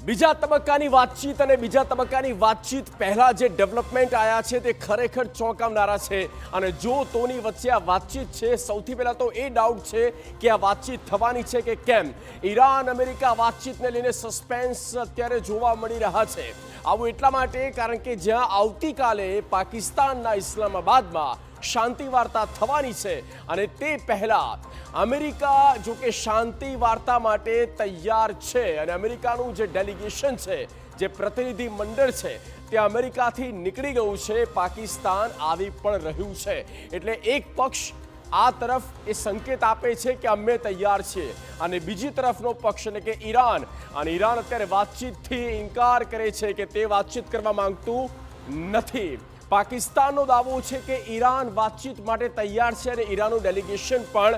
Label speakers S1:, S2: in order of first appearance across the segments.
S1: બીજા તબક્કાની વાતચીત અને બીજા તબક્કાની વાતચીત પહેલા જે ડેવલપમેન્ટ આવ્યા છે તે ખરેખર ચોંકાવનારા છે અને જો તોની વચ્ચે આ વાતચીત છે સૌથી પહેલા તો એ ડાઉટ છે કે આ વાતચીત થવાની છે કે કેમ ઈરાન અમેરિકા વાતચીતને લઈને સસ્પેન્સ અત્યારે જોવા મળી રહ્યા છે આવું એટલા માટે કારણ કે જ્યાં આવતીકાલે પાકિસ્તાનના ઇસ્લામાબાદમાં શાંતિ વાર્તા થવાની છે અને તે પહેલા અમેરિકા જો કે શાંતિ વાર્તા માટે તૈયાર છે અને અમેરિકાનું જે ડેલિગેશન છે જે પ્રતિનિધિ મંડળ છે તે અમેરિકાથી નીકળી ગયું છે પાકિસ્તાન આવી પણ રહ્યું છે એટલે એક પક્ષ આ તરફ એ સંકેત આપે છે કે અમે તૈયાર છીએ અને બીજી તરફનો પક્ષ એટલે કે ઈરાન અને ઈરાન અત્યારે વાતચીતથી ઇનકાર કરે છે કે તે વાતચીત કરવા માંગતું નથી પાકિસ્તાનનો દાવો છે કે ઈરાન વાતચીત માટે તૈયાર છે અને ઈરાનનું ડેલિગેશન પણ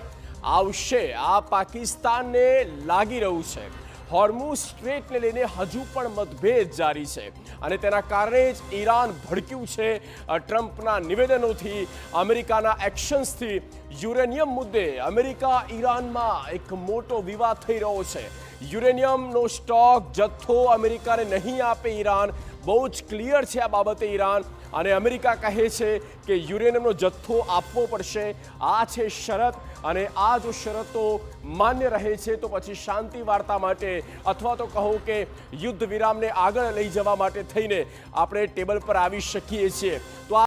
S1: આવશે આ પાકિસ્તાનને લાગી રહ્યું છે હોર્મુઝ સ્ટ્રેટને લઈને હજુ પણ મતભેદ જારી છે અને તેના કારણે જ ઈરાન ભડક્યું છે ટ્રમ્પના નિવેદનોથી અમેરિકાના એક્શન્સથી યુરેનિયમ મુદ્દે અમેરિકા ઈરાનમાં એક મોટો વિવાદ થઈ રહ્યો છે યુરેનિયમનો સ્ટોક જથ્થો અમેરિકાને નહીં આપે ઈરાન બહુ જ ક્લિયર છે આ બાબતે ઈરાન અને અમેરિકા કહે છે કે યુરેનિયમનો જથ્થો આપવો પડશે આ છે શરત અને આ જો શરતો માન્ય રહે છે તો પછી શાંતિ વાર્તા માટે અથવા તો કહો કે યુદ્ધ વિરામને આગળ લઈ જવા માટે થઈને આપણે ટેબલ પર આવી શકીએ છીએ તો